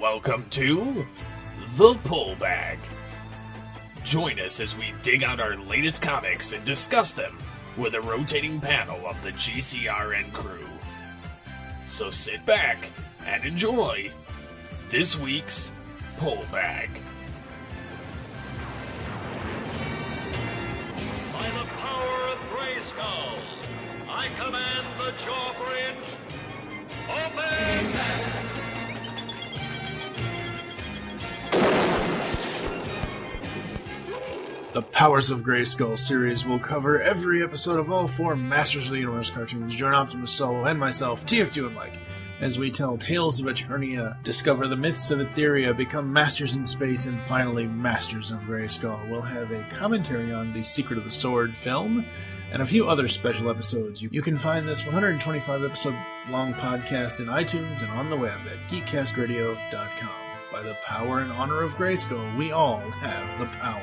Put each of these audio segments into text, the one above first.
Welcome to The Pullback. Join us as we dig out our latest comics and discuss them with a rotating panel of the GCRN crew. So sit back and enjoy this week's Pullback. By the power of Grayskull, I command the jaw bridge. Open! The Powers of Grayskull series will cover every episode of all four Masters of the Universe cartoons. Join Optimus Solo and myself, TF2 and Mike, as we tell tales of Eternia, discover the myths of Etheria, become masters in space, and finally Masters of Grayskull. We'll have a commentary on the Secret of the Sword film, and a few other special episodes. You can find this 125-episode-long podcast in iTunes and on the web at geekcastradio.com. By the power and honor of Grayskull, we all have the power.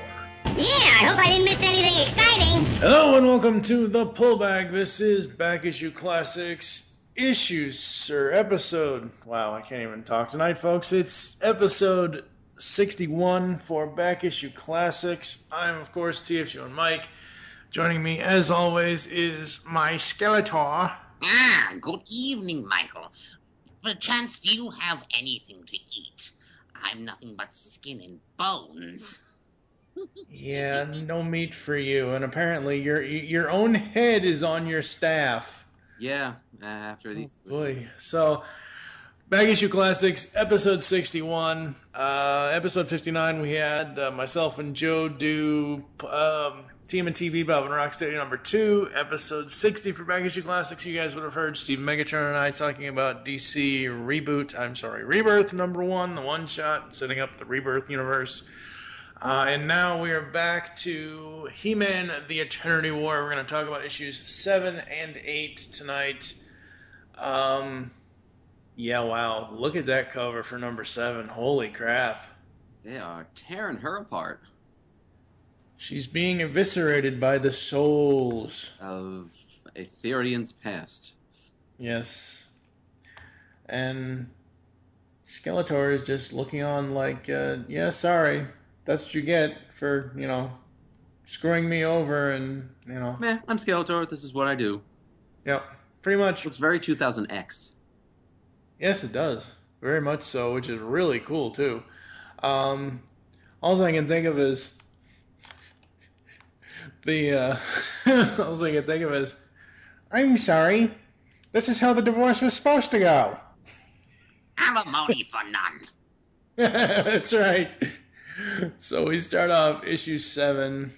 Yeah, I hope I didn't miss anything exciting. Hello and welcome to The Pullback. This is Back Issue Classics episode. Wow, I can't even talk tonight, folks. It's episode 61 for Back Issue Classics. I'm, of course, TF2 and Mike. Joining me, as always, is my Skeletor. Ah, good evening, Michael. Perchance do you have anything to eat? I'm nothing but skin and bones. Yeah, no meat for you. And apparently your own head is on your staff. Yeah, after these. Oh, boy. So, Back Issue Classics, episode 61. Episode 59, we had myself and Joe do TPB Back Rocksteady number 2. Episode 60 for Back Issue Classics, you guys would have heard Steve Megatron and I talking about DC Rebirth number 1, the one-shot, setting up the Rebirth universe. And now we are back to He-Man, the Eternity War. We're going to talk about issues 7 and 8 tonight. Yeah, wow. Look at that cover for number 7. Holy crap. They are tearing her apart. She's being eviscerated by the souls Of Etherian's past. Yes. And Skeletor is just looking on like, yeah, sorry. That's what you get for, screwing me over and, Meh, I'm Skeletor. This is what I do. Yep, pretty much. Looks very 2000X. Yes, it does. Very much so, which is really cool, too. All I can think of is all I can think of is, I'm sorry, this is how the divorce was supposed to go. Alimony for none. That's right. So we start off issue 7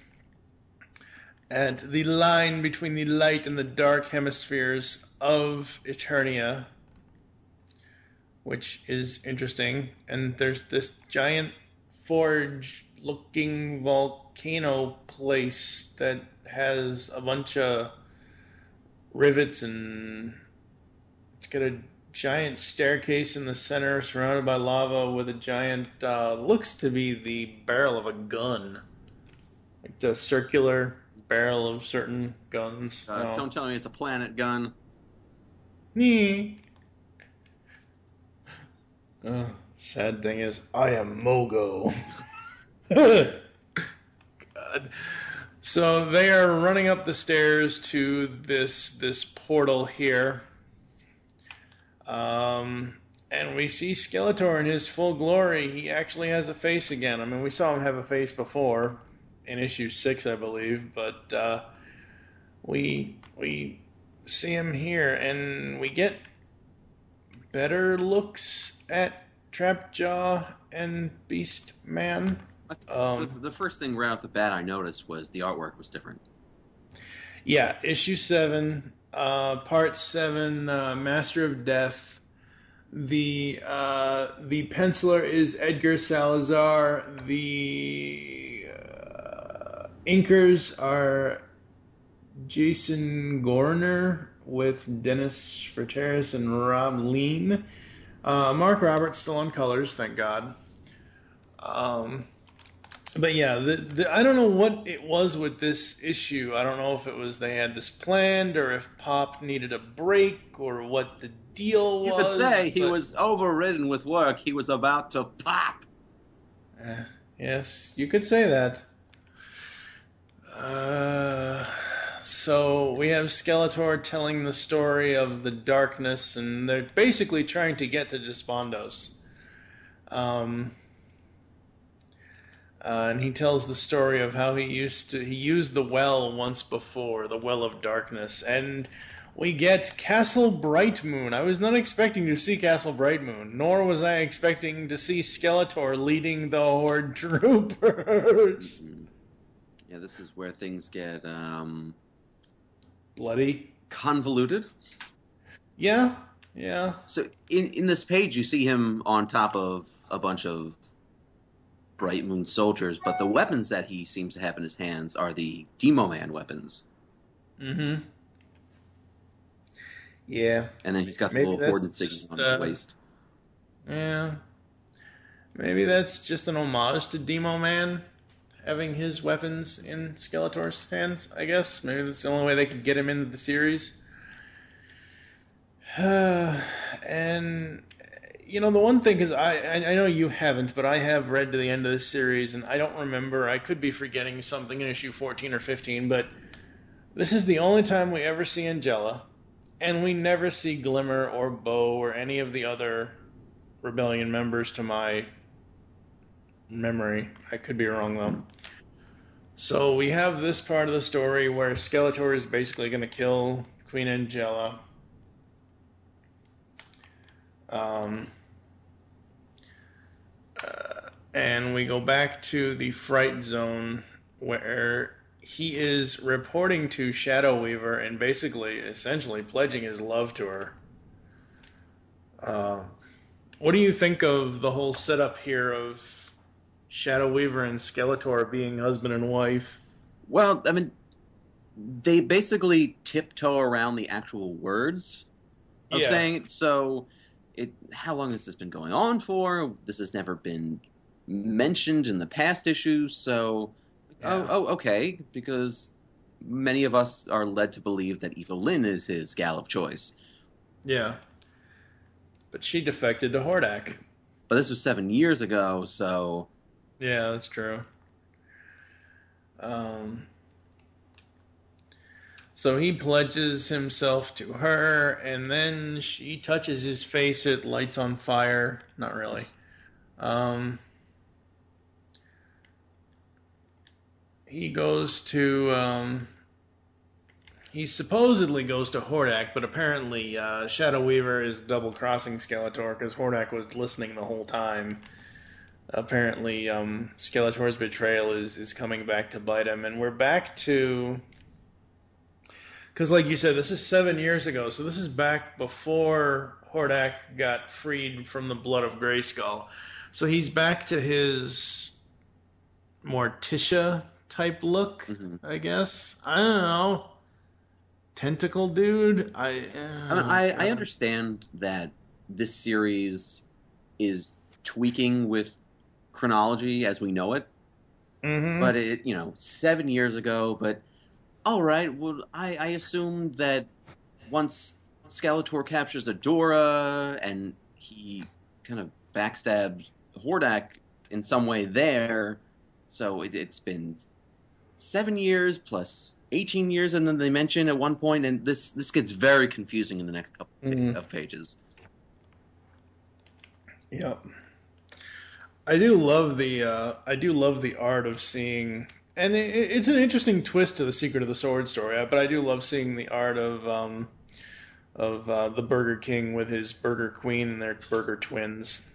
at the line between the light and the dark hemispheres of Eternia, which is interesting. And there's this giant forge-looking volcano place that has a bunch of rivets, and it's got a giant staircase in the center surrounded by lava with a giant, looks to be the barrel of a gun. Like the circular barrel of certain guns. Don't tell me it's a planet gun. Sad thing is, I am Mogo. God. So they are running up the stairs to this portal here. And we see Skeletor in his full glory. He actually has a face again. I mean, we saw him have a face before in issue 6, I believe, but we see him here, and we get better looks at Trapjaw and Beast Man. The first thing right off the bat I noticed was the artwork was different. Yeah, issue 7, part 7, Master of Death. The penciler is Edgar Salazar. The inkers are Jason Gorner with Dennis Frateris and Rob Lean. Mark Roberts still on colors, thank God. But yeah, I don't know what it was with this issue. I don't know if it was they had this planned or if Pop needed a break or what the deal You was. could say he but- was overridden with work. He was about to pop. Yes, you could say that. So we have Skeletor telling the story of the darkness, and they're basically trying to get to Despondos. And he tells the story of how he used the well once before, the Well of Darkness, and we get Castle Brightmoon. I was not expecting to see Castle Brightmoon, nor was I expecting to see Skeletor leading the Horde troopers. Yeah, this is where things get Bloody. convoluted. Yeah. So in this page, you see him on top of a bunch of Bright Moon soldiers, but the weapons that he seems to have in his hands are the Demo Man weapons. Mm-hmm. Yeah. And then he's got the Maybe little Horde insignia on his waist. Yeah. Maybe that's just an homage to Demo Man having his weapons in Skeletor's hands, I guess. Maybe that's the only way they could get him into the series. And, you know, the one thing is, I know you haven't, but I have read to the end of this series, and I don't remember. I could be forgetting something in issue 14 or 15, but this is the only time we ever see Angela, and we never see Glimmer or Bo or any of the other Rebellion members to my memory. I could be wrong, though. So we have this part of the story where Skeletor is basically going to kill Queen Angela. And we go back to the Fright Zone where he is reporting to Shadow Weaver and basically, essentially pledging his love to her. What do you think of the whole setup here of Shadow Weaver and Skeletor being husband and wife? Well, I mean, they basically tiptoe around the actual words of saying it. So, how long has this been going on for? This has never been mentioned in the past issues. So, okay, because many of us are led to believe that Evelyn is his gal of choice. Yeah. But she defected to Hordak. But this was 7 years ago, so... Yeah, that's true. So he pledges himself to her, and then she touches his face, it lights on fire. Not really. He goes to... he supposedly goes to Hordak, but apparently Shadow Weaver is double-crossing Skeletor because Hordak was listening the whole time. Apparently, Skeletor's betrayal is coming back to bite him, and we're back to... Because, like you said, this is 7 years ago, so this is back before Hordak got freed from the blood of Grayskull. So he's back to his Morticia-type look, I guess. I don't know. Tentacle dude? I understand that this series is tweaking with chronology as we know it. Mm-hmm. But 7 years ago, but all right, well, I assumed that once Skeletor captures Adora and he kind of backstabs Hordak in some way there, so it's been 7 years plus 18 years, and then they mention at one point, and this gets very confusing in the next couple of pages. Yep. I do love the art of seeing, and it's an interesting twist to the Secret of the Sword story. But I do love seeing the art of the Burger King with his Burger Queen and their Burger Twins.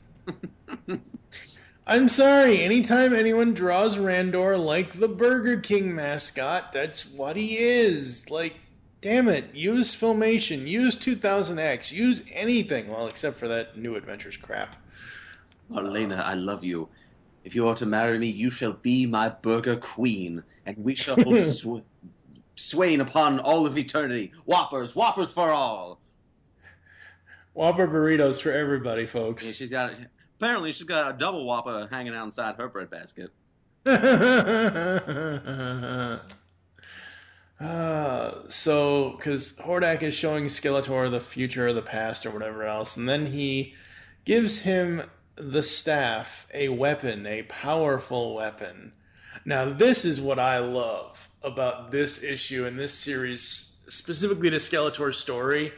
I'm sorry, anytime anyone draws Randor like the Burger King mascot, that's what he is. Like, damn it, use Filmation, use 2000X, use anything. Well, except for that New Adventures crap. Elena, I love you. If you are to marry me, you shall be my Burger Queen, and we shall hold swain upon all of eternity. Whoppers for all. Whopper burritos for everybody, folks. Yeah, apparently she's got a double Whopper hanging out inside her bread basket. Because Hordak is showing Skeletor the future or the past or whatever else, and then he gives him the staff, a weapon, a powerful weapon. Now, this is what I love about this issue and this series, specifically to Skeletor's story,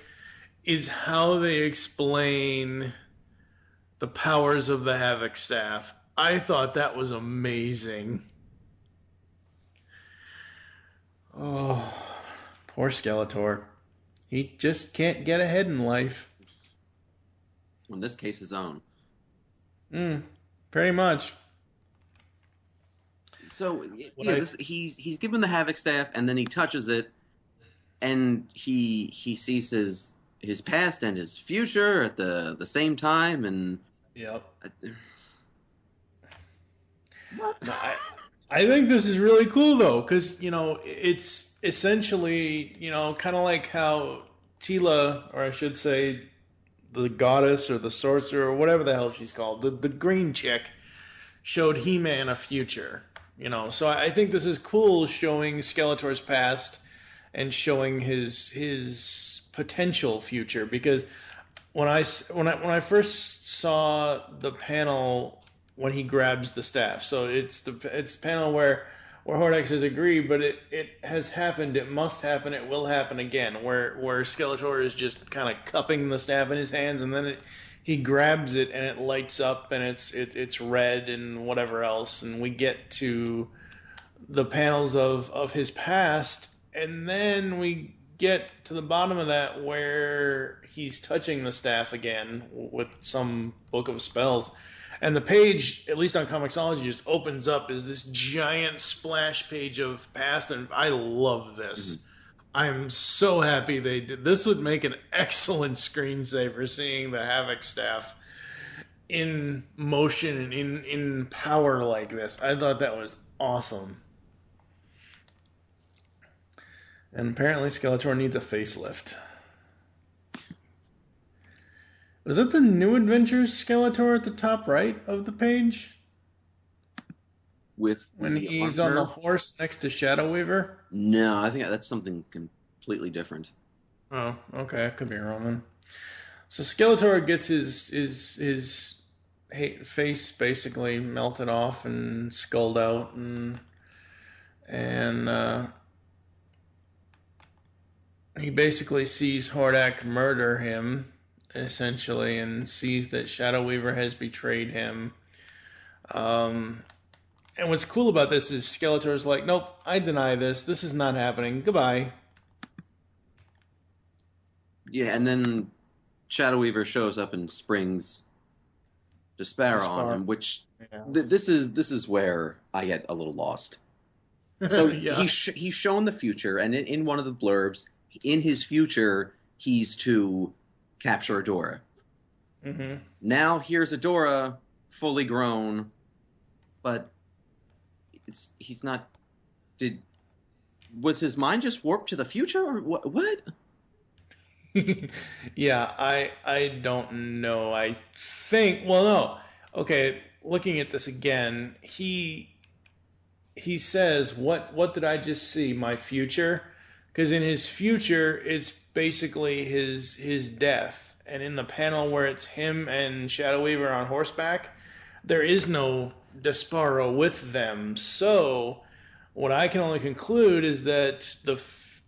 is how they explain the powers of the Havoc staff. I thought that was amazing. Oh, poor Skeletor. He just can't get ahead in life. In this case, his own. Pretty much. So he's given the Havoc staff, and then he touches it, and he sees his past and his future at the same time, and yep. What? No, I think this is really cool though, because it's essentially kind of like how Tila, or I should say, the goddess or the sorcerer or whatever the hell she's called, the green chick, showed He-Man a future. So I think this is cool, showing Skeletor's past and showing his potential future. Because when I first saw the panel when he grabs the staff, so it's the panel where Hordak says agree, but it has happened, it must happen, it will happen again, where Skeletor is just kind of cupping the staff in his hands, and then he grabs it and it lights up and it's red and whatever else, and we get to the panels of his past, and then we get to the bottom of that where he's touching the staff again with some book of spells. And the page, at least on Comixology, just opens up as this giant splash page of past, and I love this. Mm-hmm. I'm so happy they did. This would make an excellent screensaver, seeing the Havoc staff in motion and in power like this. I thought that was awesome. And apparently Skeletor needs a facelift. Was it the New Adventures Skeletor at the top right of the page? When he's on the horse next to Shadow Weaver? No, I think that's something completely different. Oh, okay. I could be wrong then. So Skeletor gets his face basically melted off and skulled out, and he basically sees Hordak murder him, essentially, and sees that Shadow Weaver has betrayed him. And what's cool about this is Skeletor's like, nope, I deny this. This is not happening. Goodbye. Yeah, and then Shadow Weaver shows up and springs Despair on him, which this is where I get a little lost. So yeah. He's shown the future, and in one of the blurbs, in his future, he's to capture Adora. Mm-hmm. Now here's Adora, fully grown, but he's not. Was his mind just warped to the future, or what? Yeah, I don't know. I think, well, no. Okay, looking at this again, he says, what did I just see? My future? Because in his future, it's basically his death. And in the panel where it's him and Shadow Weaver on horseback, there is no Desparo with them. So what I can only conclude is that the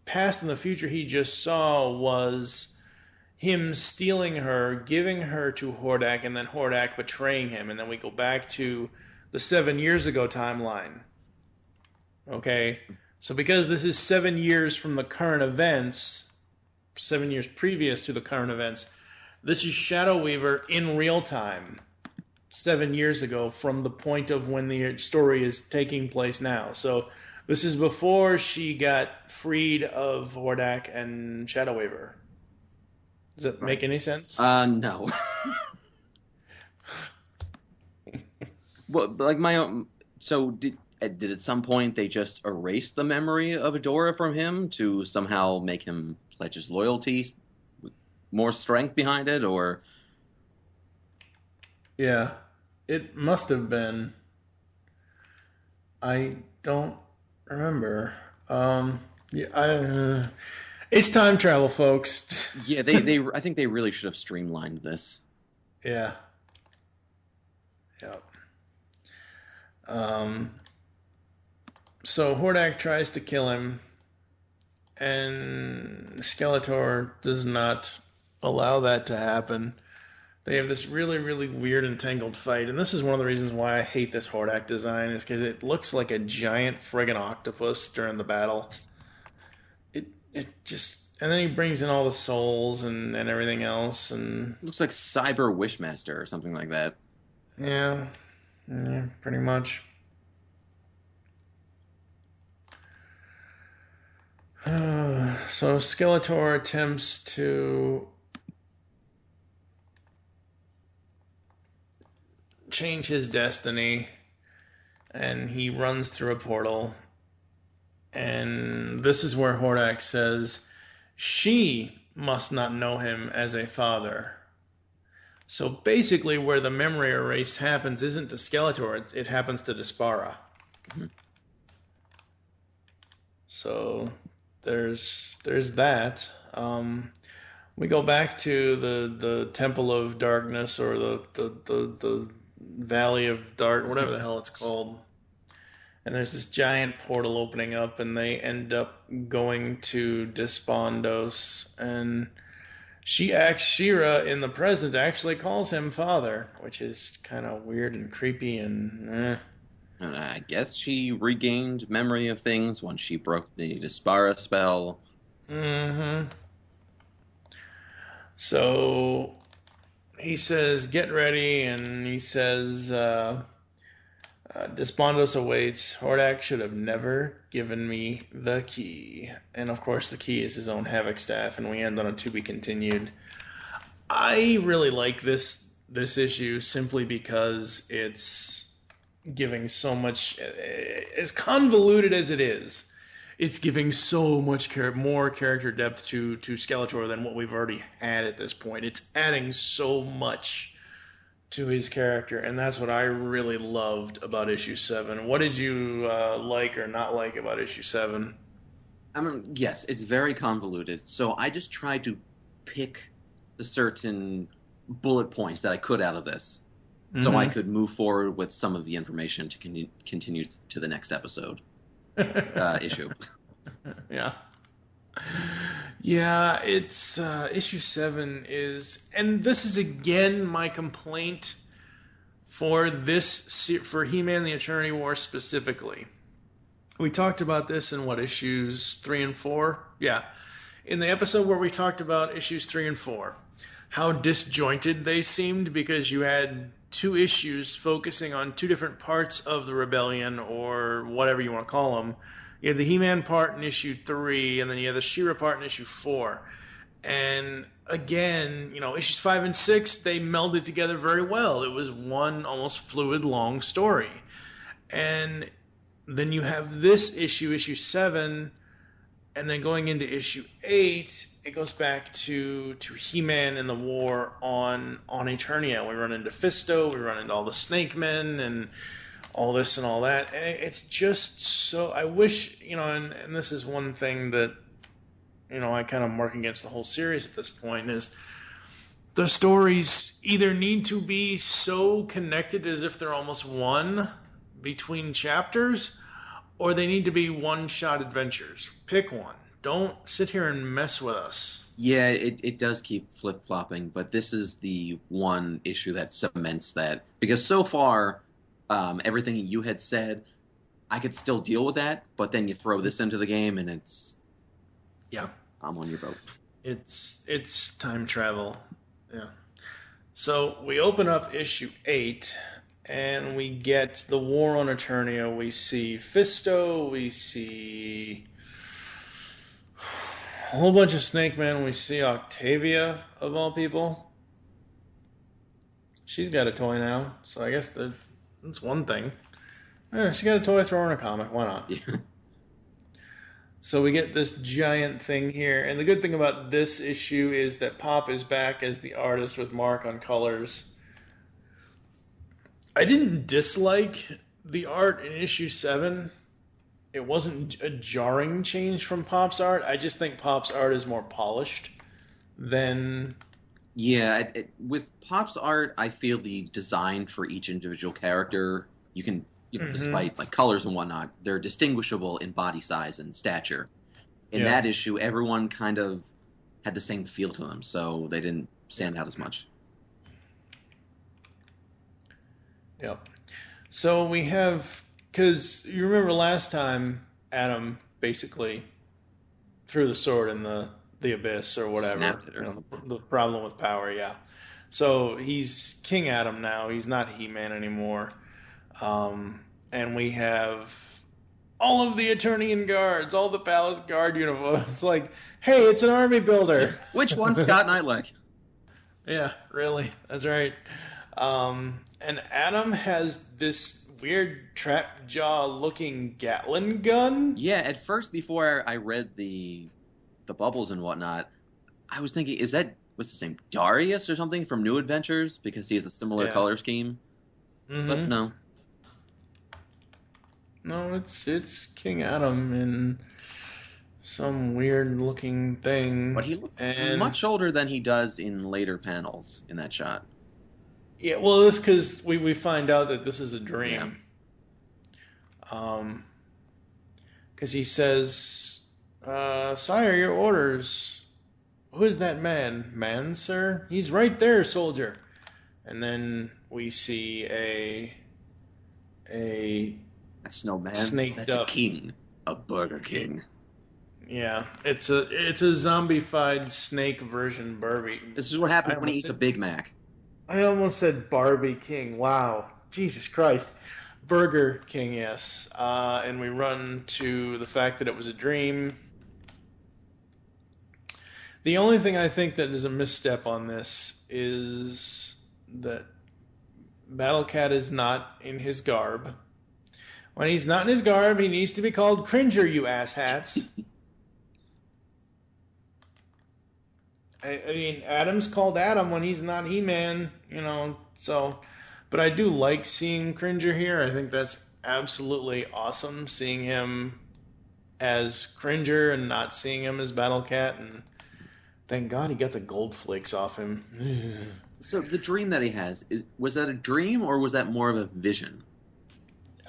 past and the future he just saw was him stealing her, giving her to Hordak, and then Hordak betraying him. And then we go back to the 7 years ago timeline. Okay? So because this is 7 years from the current events, 7 years previous to the current events, this is Shadow Weaver in real time, 7 years ago from the point of when the story is taking place now. So this is before she got freed of Hordak and Shadow Weaver. Does that make any sense? No. Well, like my own. So did at some point they just erase the memory of Adora from him to somehow make him pledge his loyalty with more strength behind it, or? Yeah, it must have been. I don't remember. Yeah, it's time travel, folks. Yeah, I think they really should have streamlined this. Yeah. Yep. So Hordak tries to kill him, and Skeletor does not allow that to happen. They have this really, really weird entangled fight, and this is one of the reasons why I hate this Hordak design, is because it looks like a giant friggin' octopus during the battle. It just... And then he brings in all the souls and everything else, and... Looks like Cyber Wishmaster or something like that. Yeah, pretty much. So Skeletor attempts to change his destiny, and he runs through a portal. And this is where Hordak says she must not know him as a father. So basically, where the memory erase happens isn't to Skeletor; it happens to Despara. Mm-hmm. So there's that. We go back to the Temple of Darkness, or the Valley of Dark, whatever the hell it's called. And there's this giant portal opening up, and they end up going to Despondos, and She-Ra in the present actually calls him father, which is kind of weird and creepy and And I guess she regained memory of things once she broke the Despara spell. Mm-hmm. So he says, get ready, and he says, Despondos awaits. Hordak should have never given me the key. And of course the key is his own Havoc Staff, and we end on a to be continued. I really like this issue simply because it's giving so much, as convoluted as it is, it's giving so much more character depth to Skeletor than what we've already had at this point. It's adding so much to his character, and that's what I really loved about issue 7. What did you like or not like about issue 7? I mean, yes, it's very convoluted, so I just tried to pick the certain bullet points that I could out of this, so I could move forward with some of the information to continue to the next episode. Issue. Yeah. Yeah, it's issue 7 is, and this is again my complaint for He-Man the Eternity War specifically. We talked about this in issues 3 and 4? Yeah. In the episode where we talked about issues 3 and 4, how disjointed they seemed because you had 2 issues focusing on 2 different parts of the rebellion, or whatever you want to call them. You had the He-Man part in issue 3, and then you had the She-Ra part in issue 4. And again, issues 5 and 6, they melded together very well. It was one almost fluid, long story. And then you have this issue 7, and then going into issue 8, it goes back to He-Man and the war on Eternia. We run into Fisto, we run into all the Snake Men, and all this and all that. And it's just so... I wish, and this is one thing that, I kind of mark against the whole series at this point, is the stories either need to be so connected as if they're almost one between chapters, or they need to be one-shot adventures. Pick one. Don't sit here and mess with us. Yeah, it does keep flip-flopping, but this is the one issue that cements that. Because so far, everything you had said, I could still deal with that, but then you throw this into the game, and it's... Yeah. I'm on your boat. It's time travel. Yeah. So we open up issue 8, and we get the war on Eternia. We see Fisto, we see a whole bunch of Snake Men. We see Octavia, of all people. She's got a toy now, so I guess that's one thing. Yeah, she got a toy, throw her in a comic. Why not? Yeah. So we get this giant thing here, and the good thing about this issue is that Pop is back as the artist with Mark on colors. I didn't dislike the art in issue 7. it wasn't a jarring change from Pop's art. I just think Pop's art is more polished than... Yeah, with Pop's art, I feel the design for each individual character, you can, despite like colors and whatnot, they're distinguishable in body size and stature. In that issue, everyone kind of had the same feel to them, so they didn't stand out as much. Yep. So we have, because you remember last time Adam basically threw the sword in the abyss or whatever. Snapped it or something. The problem with power, yeah. So he's King Adam now. He's not He-Man anymore. And we have all of the Eternian guards, all the palace guard uniforms. It's like, hey, it's an army builder. Which one Scott and I like? Yeah, really. That's right. And Adam has this weird trap jaw looking Gatling gun. Yeah, at first, before I read the bubbles and whatnot, I was thinking, what's his name, Darius or something from New Adventures? Because he has a similar color scheme. But no. No, it's King Adam in some weird looking thing. But he looks much older than he does in later panels in that shot. Yeah, well, it's because we find out that this is a dream. Because he says, Sire, your orders. Who is that man? Man, sir? He's right there, soldier. And then we see That's no man. Snaked That's up. A king. A Burger King. Yeah, it's a zombified snake version Barbie. This is what happens when he eats a Big Mac. I almost said Barbie King. Wow. Jesus Christ. Burger King, yes. And we run to the fact that it was a dream. The only thing I think that is a misstep on this is that Battle Cat is not in his garb. When he's not in his garb, he needs to be called Cringer, you asshats. I mean, Adam's called Adam when he's not He-Man, so... But I do like seeing Cringer here. I think that's absolutely awesome, seeing him as Cringer and not seeing him as Battle Cat, and thank God he got the gold flakes off him. So the dream that he has, was that a dream or was that more of a vision?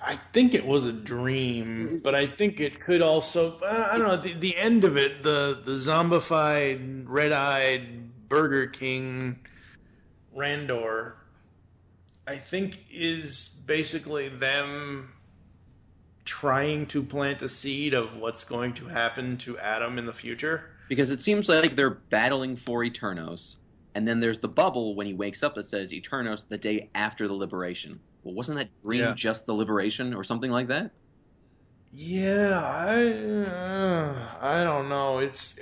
I think it was a dream, but I think it could also... I don't know, the end of it, the zombified, red-eyed Burger King Randor, I think is basically them trying to plant a seed of what's going to happen to Adam in the future. Because it seems like they're battling for Eternos, and then there's the bubble when he wakes up that says Eternos the day after the liberation. Well, wasn't that dream just the liberation or something like that? Yeah, I don't know. It's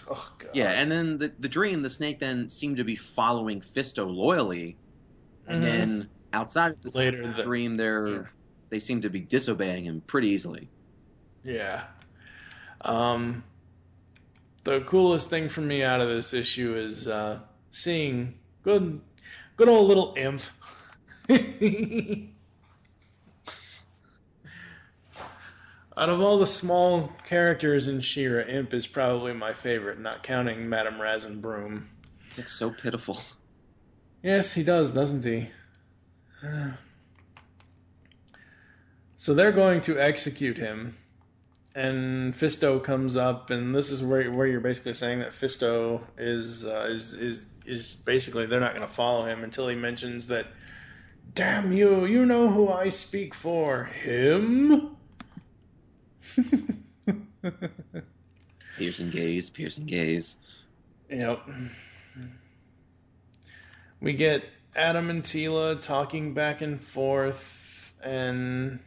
oh God. Yeah, and then the dream, the snake then seemed to be following Fisto loyally, and then outside of the dream, they seem to be disobeying him pretty easily. Yeah. The coolest thing for me out of this issue is seeing good old little imp. Out of all the small characters in She-Ra, Imp is probably my favorite, not counting Madame Raz and Broom. He looks so pitiful. Yes, he does, doesn't he? So they're going to execute him, and Fisto comes up, and this is where you're basically saying that Fisto is basically they're not going to follow him until he mentions that, damn you, you know who I speak for, him? Piercing gaze. Yep. We get Adam and Teela talking back and forth, and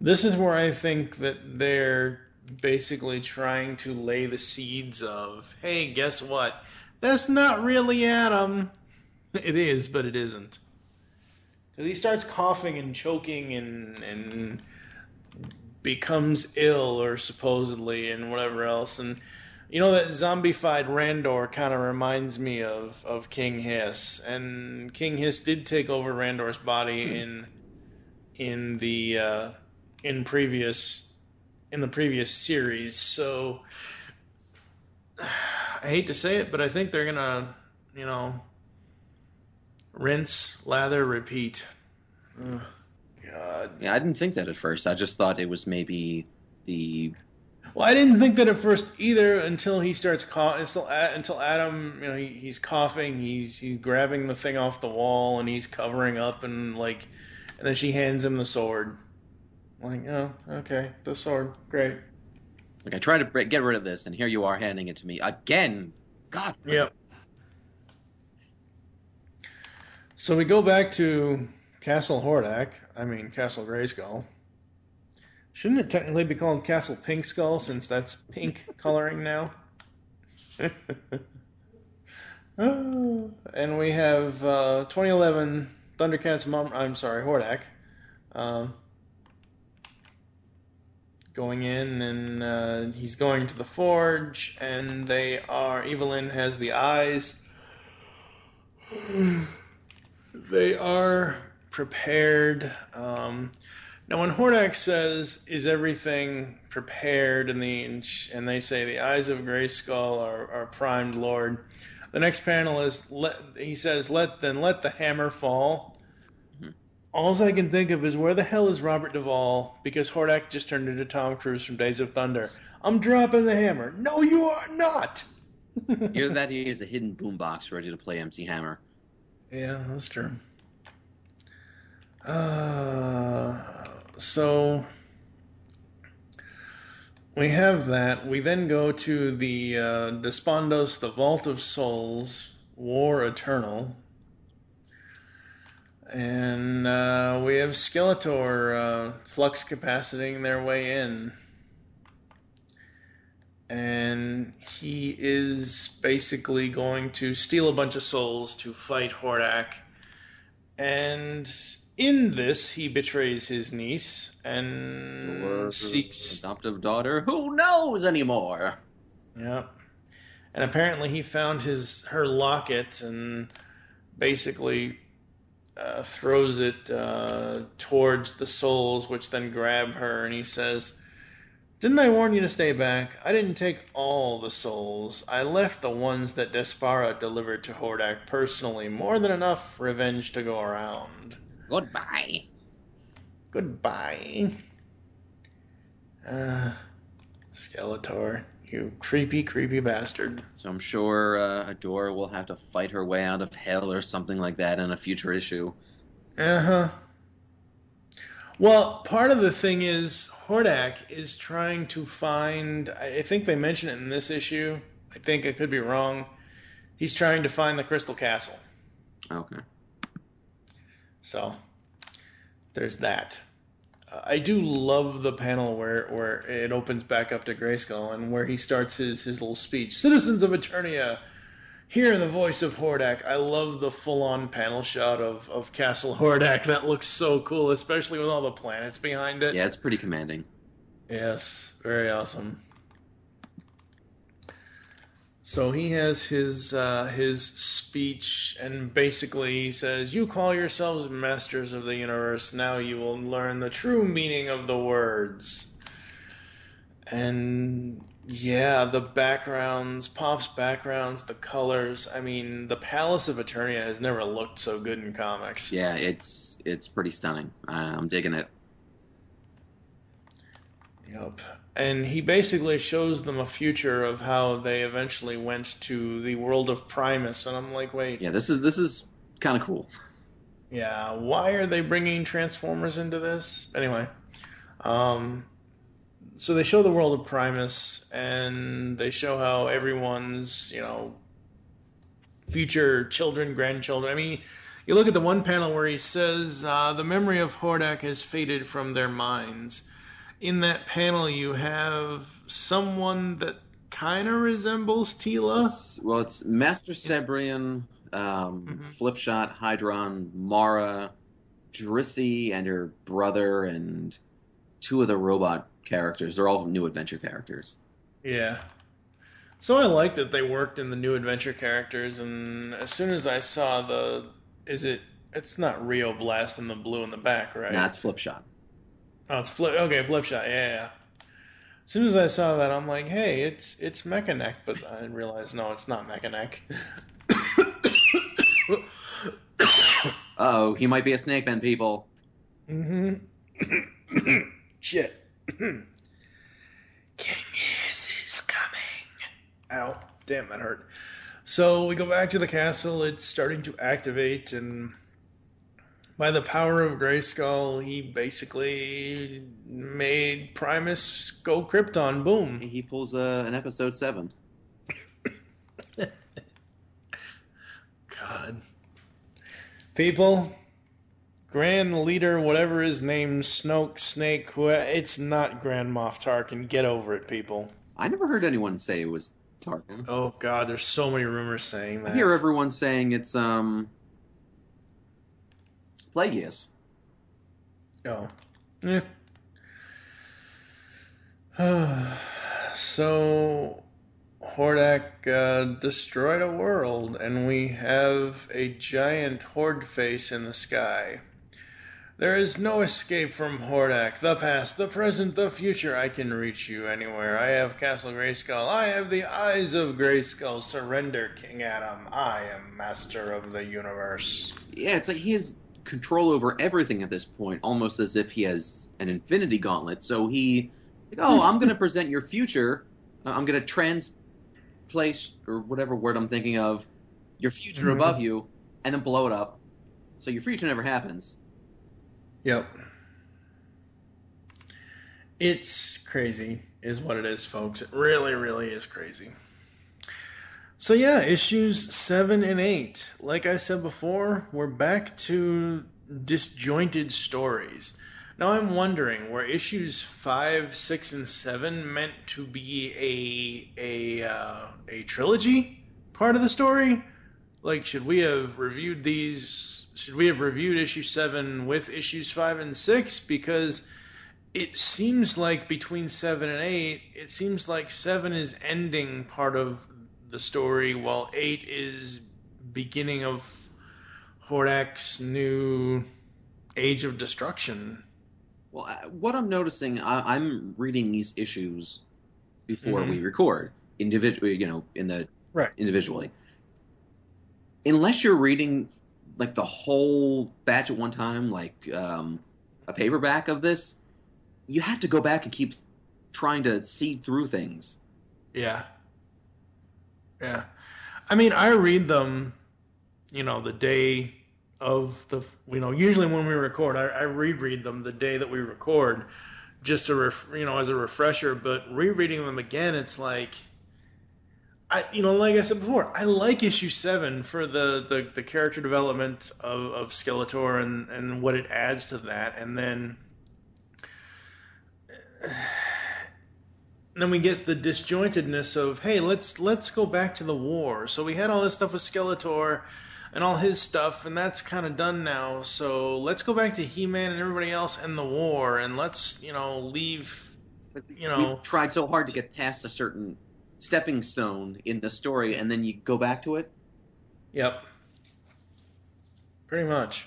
this is where I think that they're basically trying to lay the seeds of, hey, guess what? That's not really Adam. It is, but it isn't. Because he starts coughing and choking and becomes ill, or supposedly, and whatever else. And you know, that zombified Randor kind of reminds me of King Hiss. And King Hiss did take over Randor's body in in the previous series. So I hate to say it, but I think they're gonna, rinse, lather, repeat. Oh, God. Yeah, I didn't think that at first. I just thought it was maybe the... Well, I didn't think that at first either until he starts until Adam, he's coughing, he's grabbing the thing off the wall and he's covering up and then she hands him the sword. Like, oh, okay, the sword, great. Like, I tried to get rid of this, and here you are handing it to me again. God. Yep. So we go back to Castle Grayskull. Shouldn't it technically be called Castle Pink Skull since that's pink coloring now? And we have 2011 Thundercats Hordak. Going in, and he's going to the forge, and Evelyn has the eyes. They are prepared. Now, when Hordak says, "Is everything prepared?" and they say, "The eyes of Grayskull are primed, Lord." The next panel is, he says, let the hammer fall. Mm-hmm. All I can think of is, where the hell is Robert Duvall? Because Hordak just turned into Tom Cruise from Days of Thunder. I'm dropping the hammer. No, you are not. Either that, he has a hidden boombox ready to play MC Hammer. Yeah, that's true. So we have that. We then go to the Despondos, the Vault of Souls, War Eternal. And we have Skeletor flux capaciting their way in. And he is basically going to steal a bunch of souls to fight Hordak. And in this, he betrays his niece and seeks... adoptive daughter. Who knows anymore? Yep. And apparently he found her locket and basically throws it towards the souls, which then grab her. And he says, "Didn't I warn you to stay back? I didn't take all the souls. I left the ones that Despara delivered to Hordak personally. More than enough revenge to go around." Goodbye. Goodbye. Skeletor, you creepy, creepy bastard. So I'm sure Adora will have to fight her way out of hell or something like that in a future issue. Uh-huh. Well, part of the thing is Hordak is trying to find... I think they mention it in this issue. I think I could be wrong. He's trying to find the Crystal Castle. Okay. So, there's that. I do love the panel where it opens back up to Grayskull and where he starts his little speech. "Citizens of Eternia, hear in the voice of Hordak." I love the full-on panel shot of Castle Hordak. That looks so cool, especially with all the planets behind it. Yeah, it's pretty commanding. Yes, very awesome. So he has his speech, and basically he says, "You call yourselves masters of the universe. Now you will learn the true meaning of the words." And yeah, the backgrounds, Pop's backgrounds, the colors. I mean, the Palace of Eternia has never looked so good in comics. Yeah, it's pretty stunning. I'm digging it. Yep. And he basically shows them a future of how they eventually went to the world of Primus, and I'm like, wait. Yeah, this is kind of cool. Yeah, why are they bringing Transformers into this? Anyway, so they show the world of Primus, and they show how everyone's, future children, grandchildren. I mean, you look at the one panel where he says, "The memory of Hordak has faded from their minds." In that panel, you have someone that kind of resembles Tila. It's Master Sabrian, Flipshot, Hydron, Mara, Drissy, and her brother, and two of the robot characters. They're all new adventure characters. Yeah. So I like that they worked in the new adventure characters, and as soon as I saw it's not Rio Blast in the blue in the back, right? Nah, it's Flipshot. Oh, it's flip. Okay, flip shot. Yeah. As soon as I saw that, I'm like, hey, it's Mechaneck, but I realized no, it's not Mechaneck. Uh-oh, he might be a snake man, people. Mm-hmm. Shit. King is coming. Ow. Damn, that hurt. So we go back to the castle. It's starting to activate, and by the power of Grayskull, he basically made Primus go Krypton. Boom. He pulls an episode 7. God. People, Grand Leader, whatever his name, Snoke, Snake, it's not Grand Moff Tarkin. Get over it, people. I never heard anyone say it was Tarkin. Oh, God, there's so many rumors saying that. I hear everyone saying it's, Plagueis. Oh. Yeah. So, Hordak destroyed a world, and we have a giant horde face in the sky. There is no escape from Hordak. The past, the present, the future. I can reach you anywhere. I have Castle Grayskull. I have the eyes of Grayskull. Surrender, King Adam. I am master of the universe. Yeah, it's like he has control over everything at this point, almost as if he has an infinity gauntlet. So I'm going to present your future. I'm going to transplace, or whatever word I'm thinking of, your future above you, and then blow it up. So your future never happens. Yep. It's crazy, is what it is, folks. It really, really is crazy. So yeah, issues 7 and 8. Like I said before, we're back to disjointed stories. Now I'm wondering, were issues 5, 6, and 7 meant to be a trilogy part of the story? Like, should we have reviewed these? Should we have reviewed issue 7 with issues 5 and 6? Because it seems like between 7 and 8, it seems like 7 is ending part of the story, while 8 is beginning of Hordak's new Age of Destruction. Well, what I'm noticing, I'm reading these issues before we record, individually, individually. Unless you're reading like the whole batch at one time, like a paperback of this, you have to go back and keep trying to seed through things. Yeah. Yeah. I mean, I read them, the day of the, usually when we record, I reread them the day that we record just to, as a refresher, but rereading them again, it's like, like I said before, I like issue 7 for the character development of Skeletor and what it adds to that, and then we get the disjointedness of, hey, let's go back to the war. So we had all this stuff with Skeletor and all his stuff, and that's kind of done now. So let's go back to He-Man and everybody else and the war, and let's leave. We've tried so hard to get past a certain stepping stone in the story, and then you go back to it. Yep. Pretty much.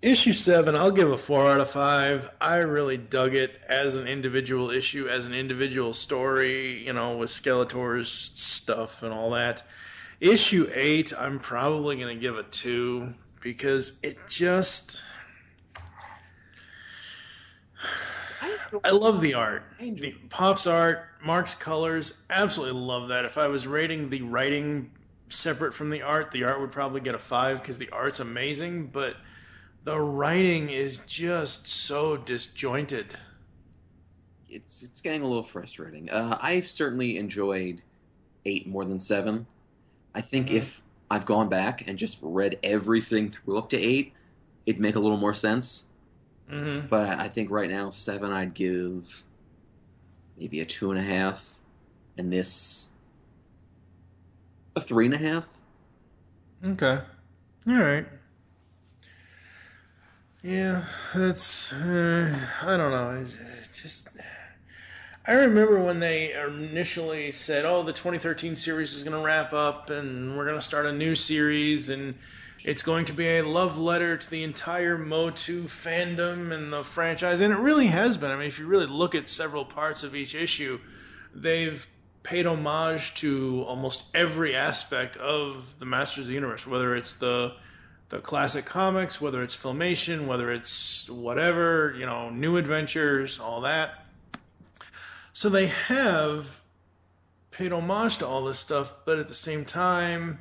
Issue 7, I'll give a 4 out of 5. I really dug it as an individual issue, as an individual story, with Skeletor's stuff and all that. Issue 8, I'm probably going to give a 2, because it just... I love the art. The Pop's art, Mark's colors, absolutely love that. If I was rating the writing separate from the art would probably get a 5, because the art's amazing, but the writing is just so disjointed. It's getting a little frustrating. I've certainly enjoyed 8 more than 7. I think if I've gone back and just read everything through up to 8, it'd make a little more sense. Mm-hmm. But I think right now 7 I'd give maybe a 2.5, and this a 3.5. Okay, all right. Yeah, that's I don't know. I remember when they initially said, "Oh, the 2013 series is going to wrap up, and we're going to start a new series," and It's going to be a love letter to the entire Motu fandom and the franchise, and it really has been. I mean, if you really look at several parts of each issue, they've paid homage to almost every aspect of the Masters of the Universe, whether it's the classic comics, whether it's Filmation, whether it's whatever, New Adventures, all that. So they have paid homage to all this stuff, but at the same time,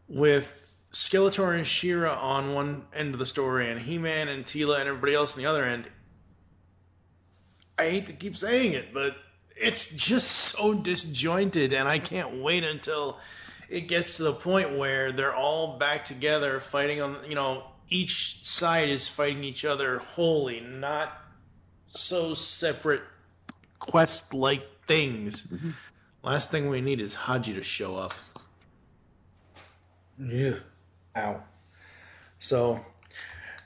with Skeletor and She-Ra on one end of the story, and He-Man and Teela and everybody else on the other end, I hate to keep saying it, but it's just so disjointed, and I can't wait until it gets to the point where they're all back together fighting on, each side is fighting each other wholly, not so separate quest-like things. Mm-hmm. Last thing we need is Haji to show up. Yeah. Ow. So,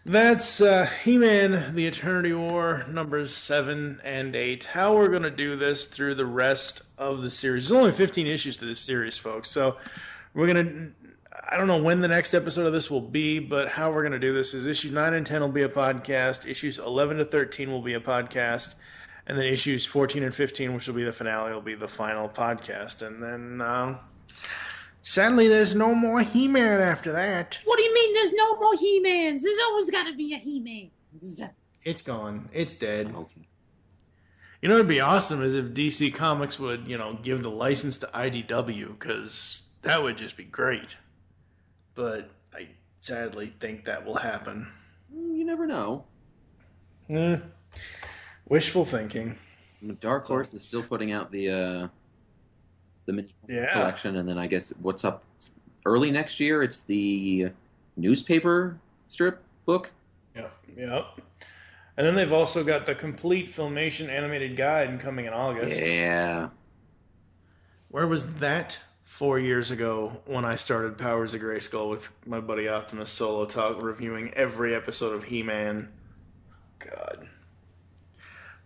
that's He-Man, The Eternity War, numbers 7 and 8. How we're going to do this through the rest of the series. There's only 15 issues to this series, folks. So, we're going to... I don't know when the next episode of this will be, but how we're going to do this is issue 9 and 10 will be a podcast, issues 11 to 13 will be a podcast, and then issues 14 and 15, which will be the finale, will be the final podcast. And then, sadly, there's no more He-Man after that. What do you mean there's no more He-Mans? There's always got to be a He-Man. It's gone. It's dead. Okay. You know what would be awesome is if DC Comics would, give the license to IDW, because that would just be great. But I sadly think that will happen. You never know. Wishful thinking. Dark Horse is still putting out the mini collection, and then I guess what's up early next year? It's the newspaper strip book. Yep. And then they've also got the complete Filmation animated guide coming in August. Yeah. Where was that 4 years ago when I started Powers of Grayskull with my buddy Optimus Solo Talk, reviewing every episode of He-Man? God.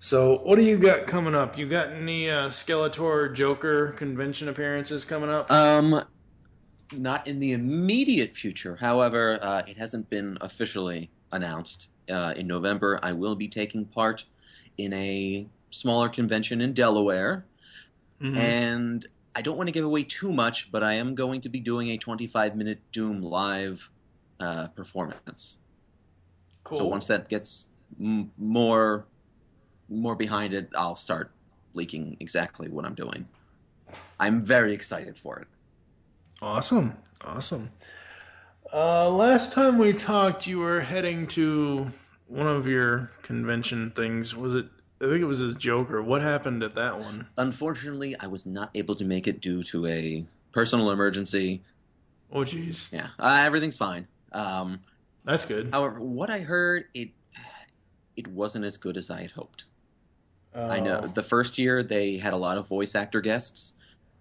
So, what do you got coming up? You got any Skeletor Joker convention appearances coming up? Not in the immediate future. However, it hasn't been officially announced. In November, I will be taking part in a smaller convention in Delaware. Mm-hmm. And I don't want to give away too much, but I am going to be doing a 25-minute Doom live performance. Cool. So once that gets more behind it, I'll start leaking exactly what I'm doing. I'm very excited for it. Awesome. Last time we talked, you were heading to one of your convention things. Was it? I think it was his Joker. What happened at that one? Unfortunately, I was not able to make it due to a personal emergency. Oh, jeez. Yeah, everything's fine. That's good. However, what I heard, it wasn't as good as I had hoped. I know the first year they had a lot of voice actor guests,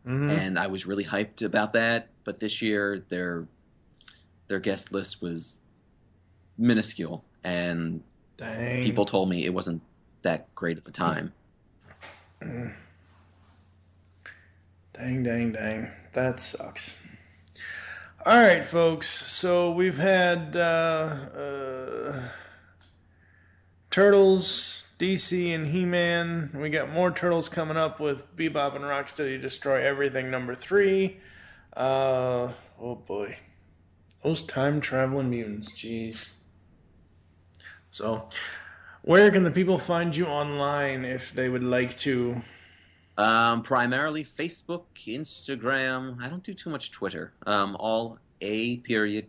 and I was really hyped about that. But this year, their guest list was minuscule, and people told me it wasn't that great of a time. Dang. That sucks. All right, folks. So we've had Turtles, DC, and He-Man. We got more Turtles coming up with Bebop and Rocksteady Destroy Everything #3. Oh boy. Those time-traveling mutants, jeez. So, where can the people find you online if they would like to? Primarily Facebook, Instagram. I don't do too much Twitter. All _DASBARON.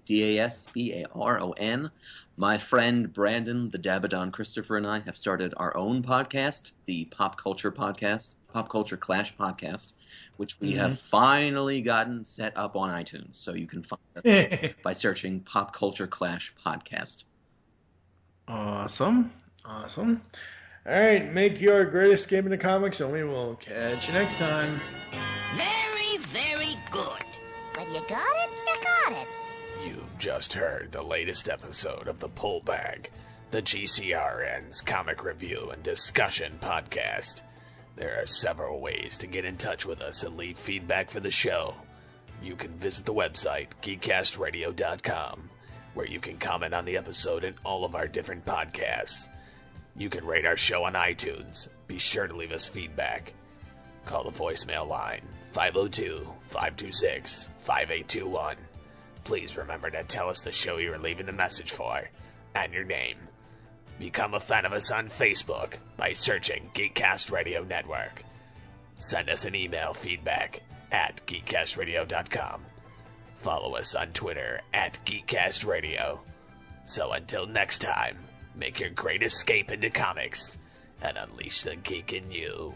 My friend Brandon, the Dabadon Christopher, and I have started our own podcast, the Pop Culture Clash Podcast, which we have finally gotten set up on iTunes. So you can find us by searching Pop Culture Clash Podcast. Awesome. All right, make your great escape into comics, and we will catch you next time. Very, very good. When you got it, you got it. You've just heard the latest episode of The Pull Bag, the GCRN's comic review and discussion podcast. There are several ways to get in touch with us and leave feedback for the show. you can visit the website, geekcastradio.com, where you can comment on the episode and all of our different podcasts. You can rate our show on iTunes. Be sure to leave us feedback. Call the voicemail line, 502-526-5821. Please remember to tell us the show you are leaving the message for, and your name. Become a fan of us on Facebook by searching Geekcast Radio Network. Send us an email feedback at geekcastradio.com. Follow us on Twitter at geekcastradio. So until next time, make your great escape into comics and unleash the geek in you.